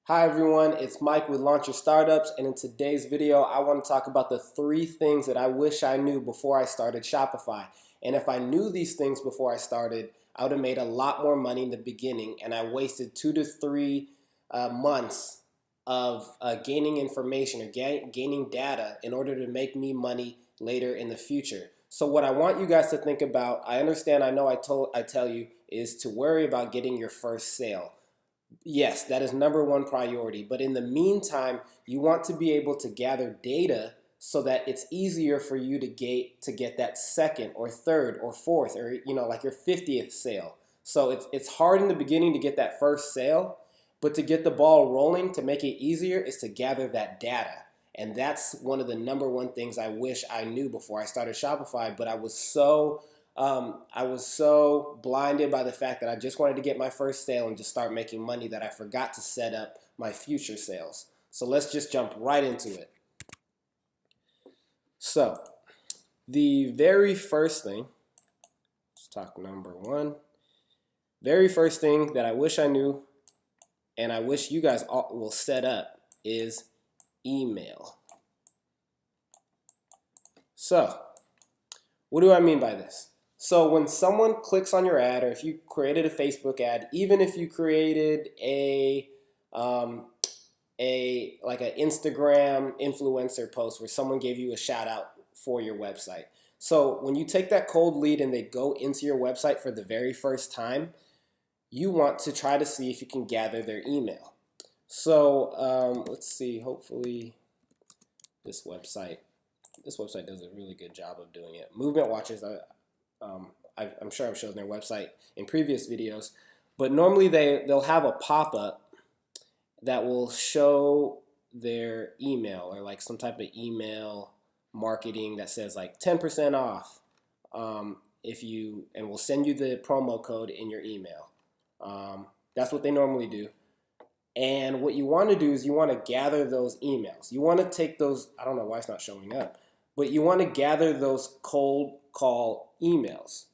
Hi everyone, it's Mike with Launch Your Startups, and in today's video I want to talk about the 3 things that I wish I knew before I started Shopify. And if I knew these things before I started, I would have made a lot more money in the beginning, and I wasted 2 to 3 months of gaining information or gaining data in order to make me money later in the future. So what I want you guys to think about, I understand, I know I tell you, is to worry about getting your first sale. Yes, that is number one priority. But in the meantime, you want to be able to gather data so that it's easier for you to get that second or third or fourth or like your 50th sale. So it's hard in the beginning to get that first sale, but to get the ball rolling, to make it easier, is to gather that data. And that's one of the number one things I wish I knew before I started Shopify, but I was so blinded by the fact that I just wanted to get my first sale and just start making money that I forgot to set up my future sales. So let's just jump right into it. So the very first thing, let's talk number one. Very first thing that I wish I knew and I wish you guys all will set up is email. So what do I mean by this? So when someone clicks on your ad, or if you created a Facebook ad, even if you created like an Instagram influencer post where someone gave you a shout out for your website. So when you take that cold lead and they go into your website for the very first time, you want to try to see if you can gather their email. So let's see, hopefully this website does a really good job of doing it. Movement Watchers, I'm sure I've shown their website in previous videos, but normally they'll have a pop-up that will show their email or like some type of email marketing that says like 10% off and we'll send you the promo code in your email. That's what they normally do. And what you want to do is you want to gather those emails. You want to take those, I don't know why it's not showing up, but you want to gather those cold call emails,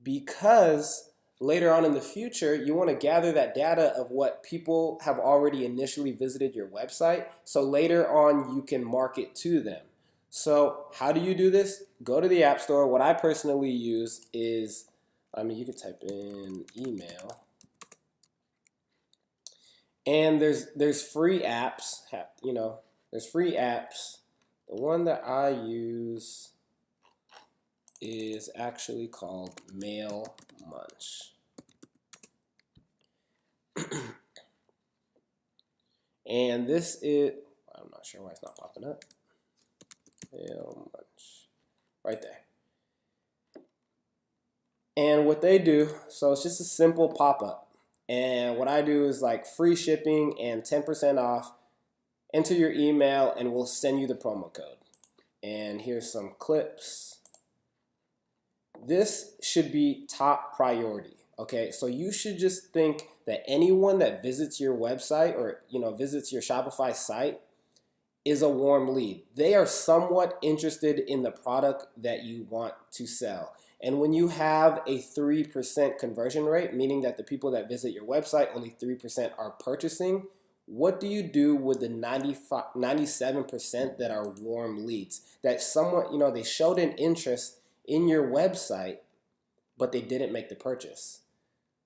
because later on in the future, you want to gather that data of what people have already initially visited your website, so later on you can market to them. So how do you do this? Go to the App Store. What I personally use is, you can type in email, and there's free apps. There's free apps. The one that I use is actually called Mail Munch. And this is, I'm not sure why it's not popping up. Mail Munch. Right there. And what they do, so it's just a simple pop-up. And what I do is like free shipping and 10% off. Enter your email and we'll send you the promo code. And here's some clips. This should be top priority, okay? So you should just think that anyone that visits your website or visits your Shopify site is a warm lead. They are somewhat interested in the product that you want to sell. And when you have a 3% conversion rate, meaning that the people that visit your website, only 3% are purchasing, what do you do with the 97% that are warm leads? That someone, they showed an interest in your website, but they didn't make the purchase.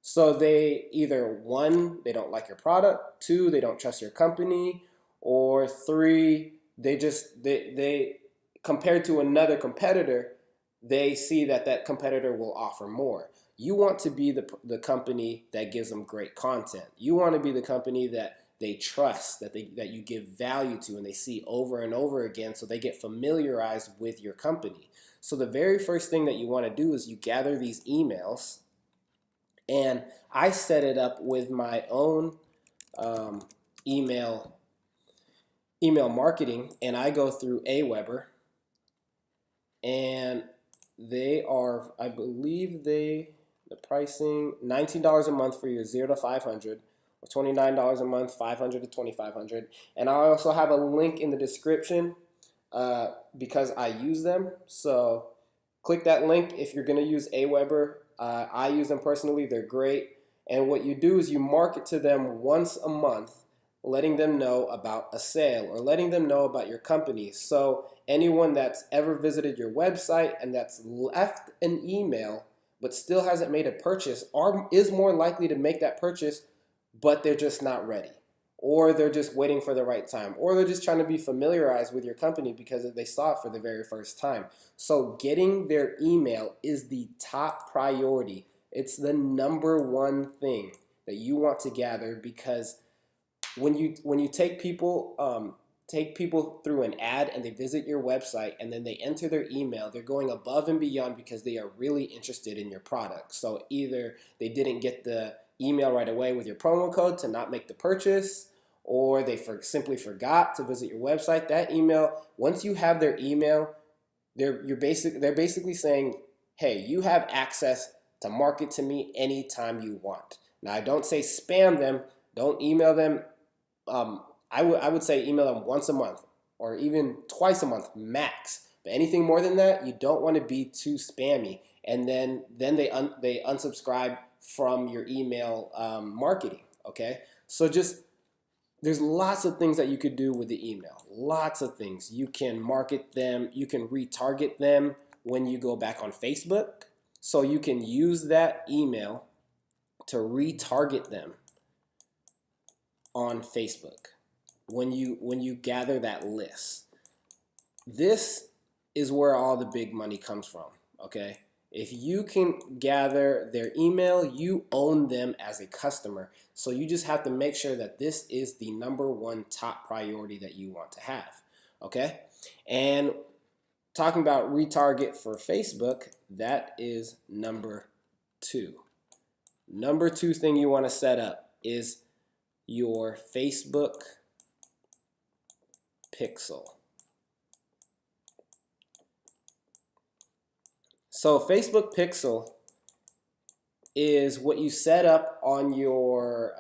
So they either, 1, they don't like your product, 2, they don't trust your company, or 3, they compared to another competitor, they see that competitor will offer more. You want to be the company that gives them great content. You want to be the company that they trust, that you give value to, and they see over and over again, so they get familiarized with your company. So the very first thing that you want to do is you gather these emails, and I set it up with my own email marketing, and I go through Aweber, and they are, I believe the pricing, $19 a month for your 0 to 500, or $29 a month, 500 to 2,500. And I also have a link in the description because I use them. So click that link if you're going to use Aweber. I use them personally. They're great. And what you do is you market to them once a month letting them know about a sale or letting them know about your company. So anyone that's ever visited your website and that's left an email but still hasn't made a purchase is more likely to make that purchase, but they're just not ready. Or they're just waiting for the right time. Or they're just trying to be familiarized with your company because they saw it for the very first time. So getting their email is the top priority. It's the number one thing that you want to gather, because when you take people through an ad and they visit your website and then they enter their email, they're going above and beyond because they are really interested in your product. So either they didn't get the email right away with your promo code to not make the purchase, or they simply forgot to visit your website. That email, once you have their email, they're basically saying, hey, you have access to market to me anytime you want. Now, I don't say spam them. Don't email them. I would say email them once a month or even twice a month max. But anything more than that, you don't want to be too spammy. And then they unsubscribe from your email marketing. Okay, so there's lots of things that you could do with the email. Lots of things. You can market them. You can retarget them when you go back on Facebook. So you can use that email to retarget them on Facebook when you gather that list. This is where all the big money comes from, okay? If you can gather their email, you own them as a customer. So you just have to make sure that this is the number one top priority that you want to have, okay? And talking about retarget for Facebook, that is number two. Number two thing you want to set up is your Facebook pixel. So Facebook pixel is what you set up on your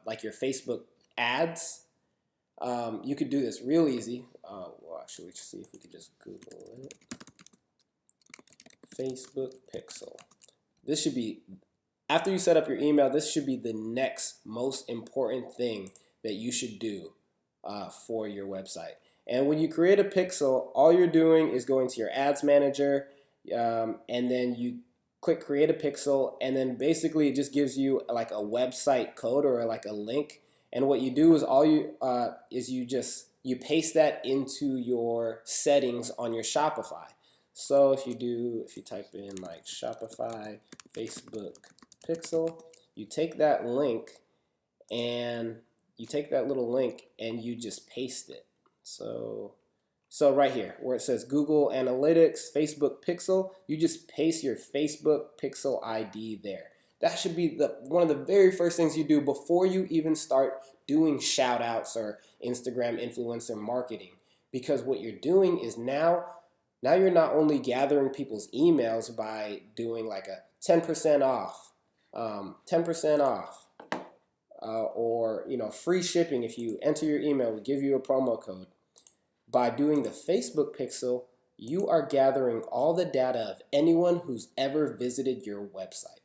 like your Facebook ads. You could do this real easy. Well, actually, let's see if we could just Google it. Facebook pixel. This should be, after you set up your email, this should be the next most important thing that you should do for your website. And when you create a pixel, all you're doing is going to your ads manager, and then you click create a pixel, and then basically it just gives you like a website code or like a link. And what you do is you paste that into your settings on your Shopify. So if you type in like Shopify Facebook pixel, you take that link and you take that little link and you just paste it. So right here where it says Google Analytics Facebook pixel, you just paste your Facebook pixel ID there. That should be one of the very first things you do before you even start doing shout outs or Instagram influencer marketing. Because what you're doing is now you're not only gathering people's emails by doing like a 10% off, 10% off, or free shipping if you enter your email, we give you a promo code. By doing the Facebook pixel, you are gathering all the data of anyone who's ever visited your website.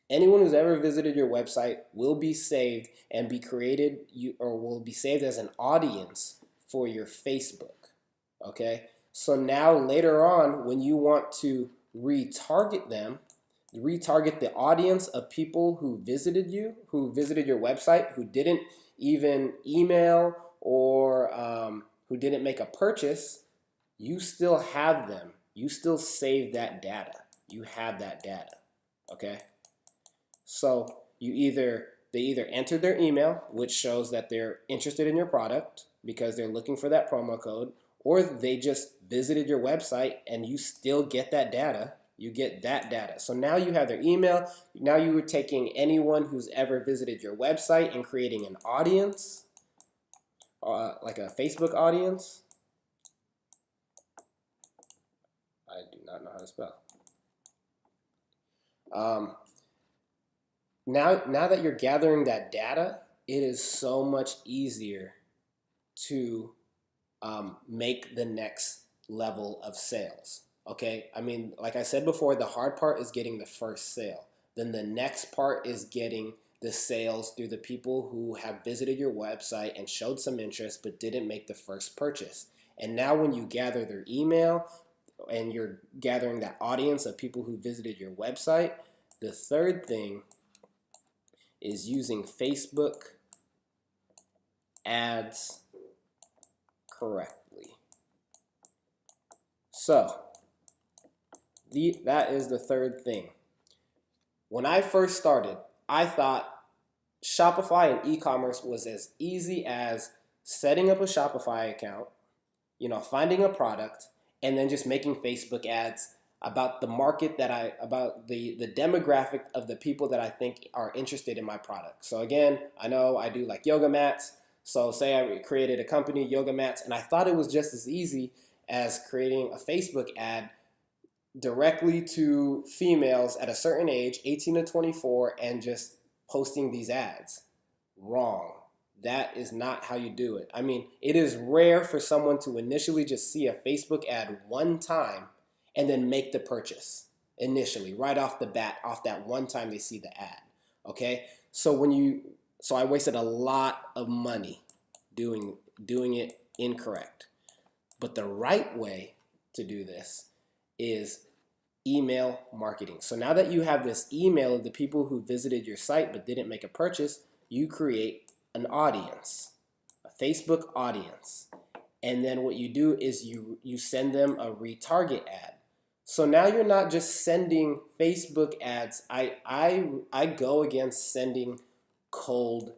Anyone who's ever visited your website will be saved and will be saved as an audience for your Facebook. Okay? So now later on, when you want to retarget them, retarget the audience of people who visited your website, who didn't even email or who didn't make a purchase, you still have them. You still save that data. You have that data, okay? So they either entered their email, which shows that they're interested in your product because they're looking for that promo code, or they just visited your website and you still get that data. You get that data. So now you have their email. Now you are taking anyone who's ever visited your website and creating an audience, like a Facebook audience. I do not know how to spell. Now that you're gathering that data, it is so much easier to make the next level of sales. Okay, I mean, like I said before, the hard part is getting the first sale. Then the next part is getting the sales through the people who have visited your website and showed some interest but didn't make the first purchase. And now when you gather their email and you're gathering that audience of people who visited your website, the third thing is using Facebook ads correctly. So that is the third thing. When I first started, I thought Shopify and e-commerce was as easy as setting up a Shopify account, finding a product, and then just making Facebook ads about the market about the demographic of the people that I think are interested in my product. So again, I know I do like yoga mats. So say I created a company, yoga mats, and I thought it was just as easy as creating a Facebook ad directly to females at a certain age, 18 to 24, and just posting these ads. Wrong. That is not how you do it. I mean, it is rare for someone to initially just see a Facebook ad one time and then make the purchase initially, right off the bat, off that one time they see the ad. Okay? So I wasted a lot of money doing it incorrect. But the right way to do this is email marketing. So now that you have this email of the people who visited your site but didn't make a purchase, you create an audience, a Facebook audience. And then what you do is you send them a retarget ad. So now you're not just sending Facebook ads. I go against sending cold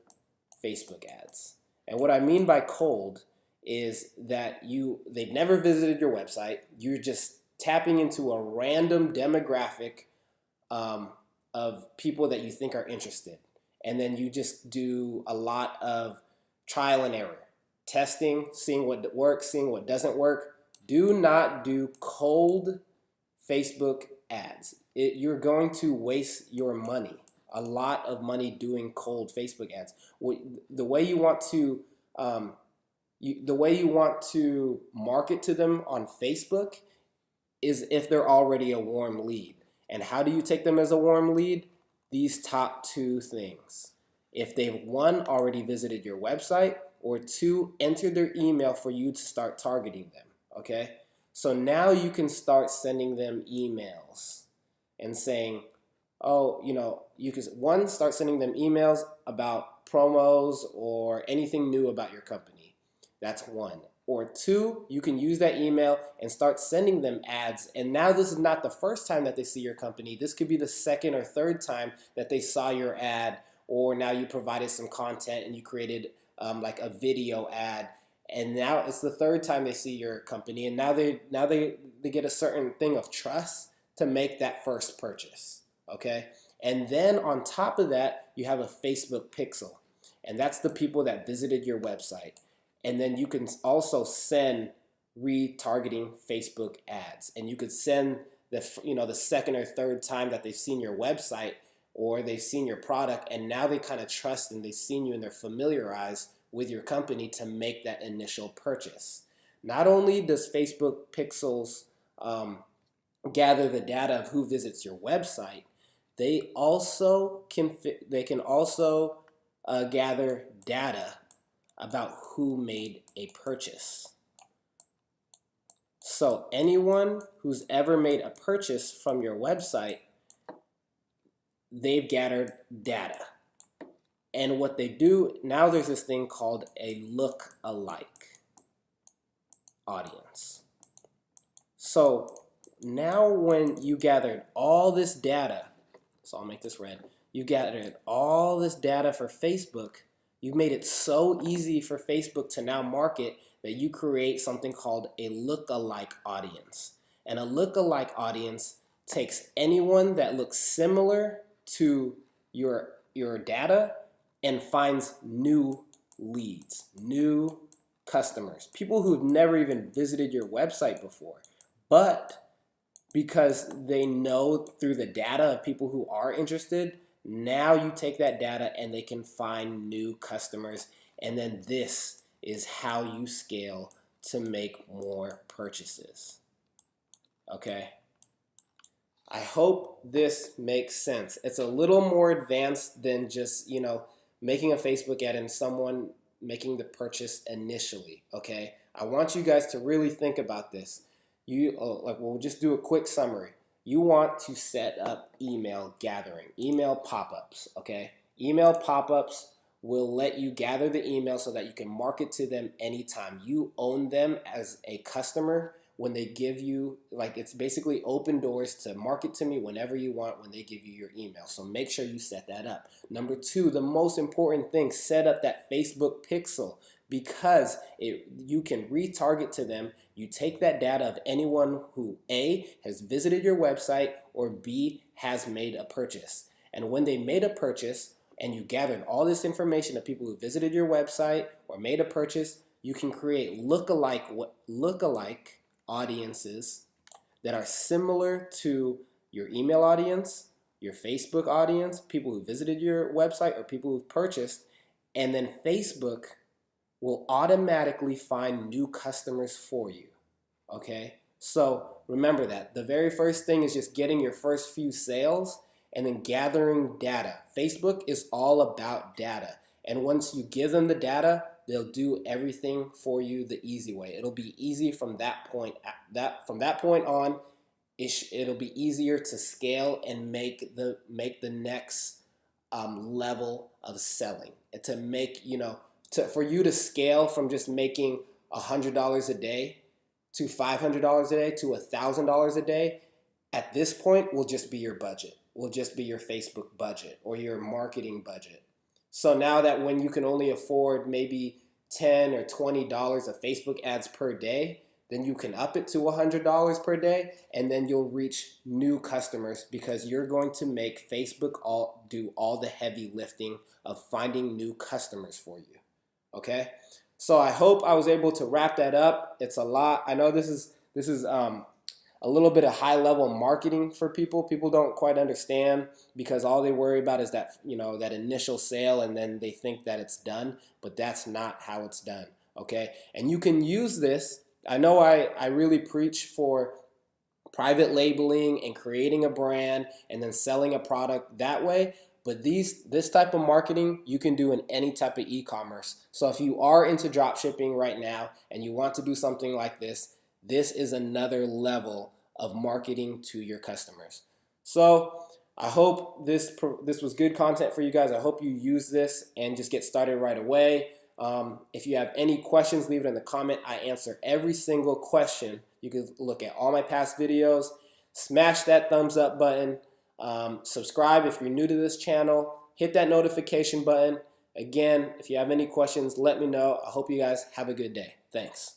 Facebook ads. And what I mean by cold is that they've never visited your website. You're just tapping into a random demographic of people that you think are interested. And then you just do a lot of trial and error, testing, seeing what works, seeing what doesn't work. Do not do cold Facebook ads. You're going to waste your money, a lot of money doing cold Facebook ads. The way you want to market to them on Facebook is if they're already a warm lead. And how do you take them as a warm lead? These top two things. If they've, one, already visited your website, or two, entered their email for you to start targeting them, okay? So now you can start sending them emails and saying, you can, one, start sending them emails about promos or anything new about your company. That's one. Or two, you can use that email and start sending them ads. And now this is not the first time that they see your company. This could be the second or third time that they saw your ad, or now you provided some content and you created like a video ad. And now it's the third time they see your company. And now they get a certain thing of trust to make that first purchase, okay? And then on top of that, you have a Facebook pixel. And that's the people that visited your website. And then you can also send retargeting Facebook ads. And you could send the second or third time that they've seen your website or they've seen your product, and now they kind of trust and they've seen you and they're familiarized with your company to make that initial purchase. Not only does Facebook pixels gather the data of who visits your website, they can also gather data about who made a purchase. So anyone who's ever made a purchase from your website, they've gathered data. And what they do, now there's this thing called a look-alike audience. So now when you gathered all this data, so I'll make this red, you gathered all this data for Facebook, you made it so easy for Facebook to now market that you create something called a look-alike audience. And a look-alike audience takes anyone that looks similar to your data and finds new leads, new customers, people who've never even visited your website before. But because they know through the data of people who are interested, now you take that data and they can find new customers. And then this is how you scale to make more purchases. Okay? I hope this makes sense. It's a little more advanced than just, making a Facebook ad and someone making the purchase initially, okay? I want you guys to really think about this. We'll just do a quick summary. You want to set up email gathering, email pop-ups, okay? Email pop-ups will let you gather the email so that you can market to them anytime. You own them as a customer when they give you, it's basically open doors to market to me whenever you want when they give you your email. So make sure you set that up. Number two, the most important thing, set up that Facebook pixel, because you can retarget to them. You take that data of anyone who A, has visited your website, or B, has made a purchase. And when they made a purchase and you gathered all this information of people who visited your website or made a purchase, you can create lookalike audiences that are similar to your email audience, your Facebook audience, people who visited your website or people who've purchased, and then Facebook will automatically find new customers for you, okay? So remember that. The very first thing is just getting your first few sales and then gathering data. Facebook is all about data. And once you give them the data, they'll do everything for you the easy way. It'll be easy from that point. From that point on, it'll be easier to scale and make the next level of selling. And to make for you to scale from just making $100 a day to $500 a day to $1,000 a day. At this point, will just be your budget. Will just be your Facebook budget or your marketing budget. So now that when you can only afford maybe $10 or $20 of Facebook ads per day, then you can up it to $100 per day, and then you'll reach new customers because you're going to make Facebook do all the heavy lifting of finding new customers for you. Okay? So I hope I was able to wrap that up. It's a lot. I know this is a little bit of high-level marketing for people. People don't quite understand because all they worry about is that, that initial sale, and then they think that it's done, but that's not how it's done, okay? And you can use this. I know I really preach for private labeling and creating a brand and then selling a product that way, but this type of marketing you can do in any type of e-commerce. So if you are into drop shipping right now and you want to do something like this is another level of marketing to your customers. So I hope this was good content for you guys. I hope you use this and just get started right away. If you have any questions, leave it in the comment. I answer every single question. You can look at all my past videos. Smash that thumbs up button. Subscribe if you're new to this channel. Hit that notification button. Again, if you have any questions, let me know. I hope you guys have a good day. Thanks.